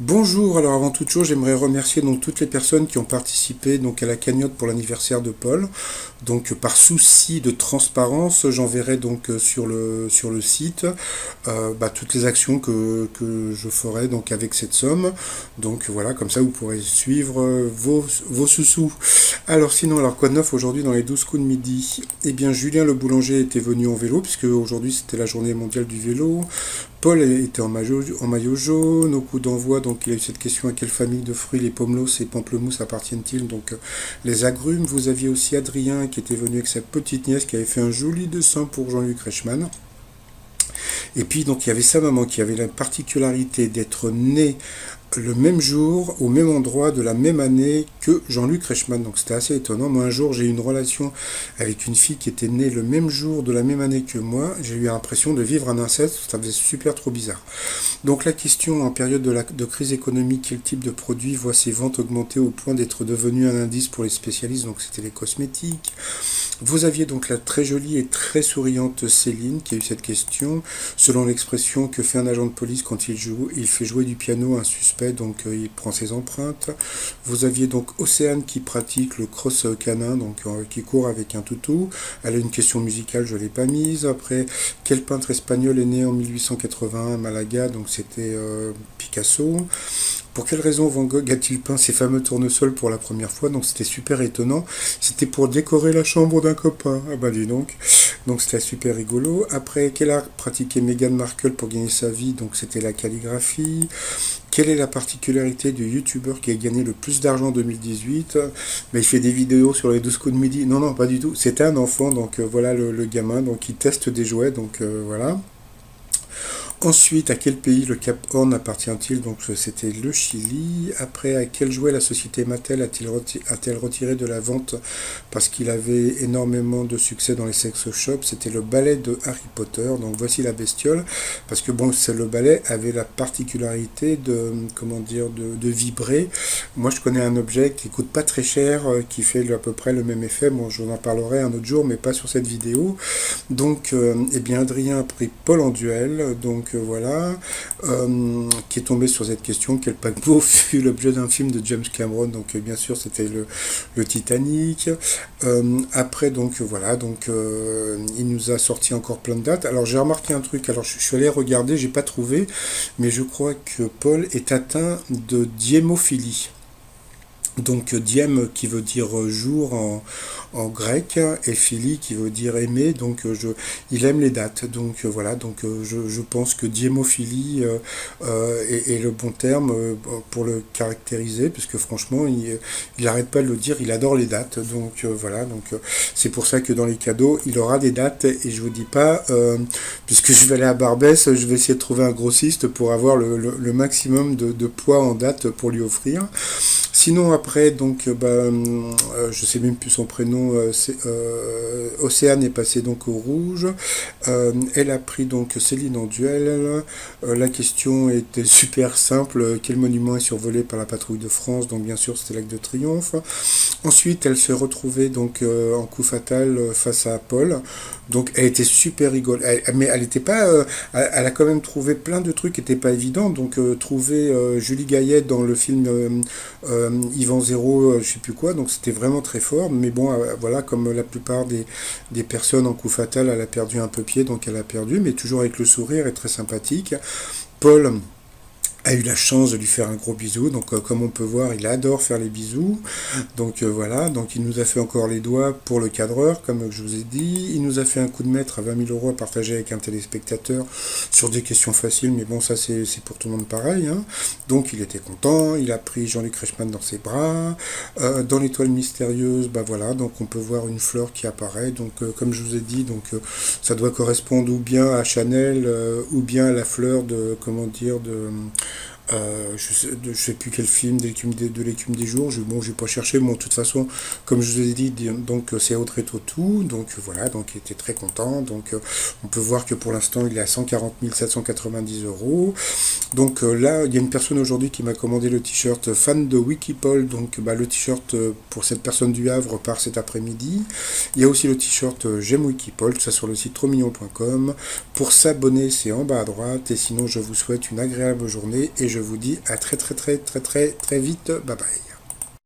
Bonjour, alors avant toute chose, j'aimerais remercier donc toutes les personnes qui ont participé donc à la cagnotte pour l'anniversaire de Paul. Donc par souci de transparence, j'enverrai donc sur le site toutes les actions que je ferai donc avec cette somme. Donc voilà, comme ça vous pourrez suivre vos sous-sous. Alors quoi de neuf aujourd'hui dans les 12 coups de midi? Eh bien Julien le boulanger était venu en vélo, puisque aujourd'hui c'était la journée mondiale du vélo. Paul était en maillot jaune. Au coup d'envoi, donc il a eu cette question: à quelle famille de fruits les pomelos et pamplemousses appartiennent-ils? Donc les agrumes. Vous aviez aussi Adrien qui était venu avec sa petite nièce qui avait fait un joli dessin pour Jean-Luc Reichmann. Et puis donc il y avait sa maman qui avait la particularité d'être née le même jour, au même endroit, de la même année que Jean-Luc Reichmann. Donc c'était assez étonnant. Moi un jour j'ai eu une relation avec une fille qui était née le même jour, de la même année que moi. J'ai eu l'impression de vivre un inceste, ça faisait super trop bizarre. Donc la question: en période de crise économique, quel type de produit voit ses ventes augmenter au point d'être devenu un indice pour les spécialistes? Donc c'était les cosmétiques. Vous aviez donc la très jolie et très souriante Céline qui a eu cette question. Selon l'expression: que fait un agent de police quand il fait jouer du piano à un suspect, donc il prend ses empreintes. Vous aviez donc Océane qui pratique le cross canin, donc qui court avec un toutou. Elle a une question musicale, je ne l'ai pas mise. Après, quel peintre espagnol est né en 1881 à Malaga? Donc c'était Picasso. Pour quelle raison Van Gogh a-t-il peint ces fameux tournesols pour la première fois? Donc c'était super étonnant. C'était pour décorer la chambre d'un copain. Ah bah dis donc. Donc c'était super rigolo. Après, quel art pratiquait Meghan Markle pour gagner sa vie? Donc c'était la calligraphie. Quelle est la particularité du youtubeur qui a gagné le plus d'argent en 2018? Il fait des vidéos sur les 12 coups de midi. Non, non, pas du tout. C'était un enfant, donc voilà le gamin. Donc il teste des jouets, donc voilà. Ensuite, à quel pays le Cap Horn appartient-il? Donc c'était le Chili. Après, à quel jouet la société Mattel a-t-elle retiré de la vente parce qu'il avait énormément de succès dans les sex shops? C'était le balai de Harry Potter. Donc voici la bestiole. Parce que bon, le balai avait la particularité de, comment dire, de vibrer. Moi, je connais un objet qui coûte pas très cher, qui fait à peu près le même effet. Bon, je vous en parlerai un autre jour, mais pas sur cette vidéo. Donc, eh bien, Adrien a pris Paul en duel. Donc voilà, qui est tombé sur cette question: quel paquebot fut l'objet d'un film de James Cameron? Donc bien sûr c'était le Titanic. Après donc voilà, donc il nous a sorti encore plein de dates. Alors j'ai remarqué un truc, alors je suis allé regarder, j'ai pas trouvé, mais je crois que Paul est atteint de diémophilie. Donc diem qui veut dire jour en grec, et philie qui veut dire aimer. Donc il aime les dates. Donc voilà, donc je pense que diémophilie est le bon terme pour le caractériser, parce que franchement il arrête pas de le dire, il adore les dates. Donc voilà, donc c'est pour ça que dans les cadeaux il aura des dates, et je vous dis pas, puisque je vais aller à Barbès, je vais essayer de trouver un grossiste pour avoir le maximum de poids en date pour lui offrir. Sinon après, donc je sais même plus son prénom, Océane est passée donc au rouge. Elle a pris donc Céline en duel. La question était super simple: quel monument est survolé par la patrouille de France? Donc bien sûr c'était l'Arc de Triomphe. Ensuite elle se retrouvait donc en coup fatal face à Paul. Donc elle était super rigole, mais elle était pas, elle a quand même trouvé plein de trucs qui n'étaient pas évidents. Donc trouver Julie Gaillet dans le film Yvan Zéro, je sais plus quoi. Donc c'était vraiment très fort. Mais bon, voilà, comme la plupart des personnes en coup fatal, elle a perdu un peu pied, donc elle a perdu, mais toujours avec le sourire et très sympathique. Paul a eu la chance de lui faire un gros bisou. Donc comme on peut voir, il adore faire les bisous. Donc voilà, donc il nous a fait encore les doigts pour le cadreur, comme je vous ai dit. Il nous a fait un coup de maître à 20 000 euros à partager avec un téléspectateur sur des questions faciles, mais bon, ça c'est pour tout le monde pareil, hein. Donc il était content, il a pris Jean-Luc Reichmann dans ses bras. Dans l'étoile mystérieuse, bah voilà, donc on peut voir une fleur qui apparaît. Donc comme je vous ai dit, donc ça doit correspondre ou bien à Chanel, ou bien à la fleur de, comment dire, je sais plus quel film de l'écume des jours. Bon, j'ai pas cherché. Bon, de toute façon, comme je vous ai dit, donc c'est Audrey Tautou. Donc voilà, donc il était très content. Donc on peut voir que pour l'instant, il est à 140 790 euros. Donc là, il y a une personne aujourd'hui qui m'a commandé le t-shirt fan de Wikipol. Donc le t-shirt pour cette personne du Havre part cet après-midi. Il y a aussi le t-shirt j'aime Wikipol, tout ça sur le site trosmignon.com. Pour s'abonner, c'est en bas à droite. Et sinon, je vous souhaite une agréable journée et je je vous dis à très très très très très très vite. Bye bye.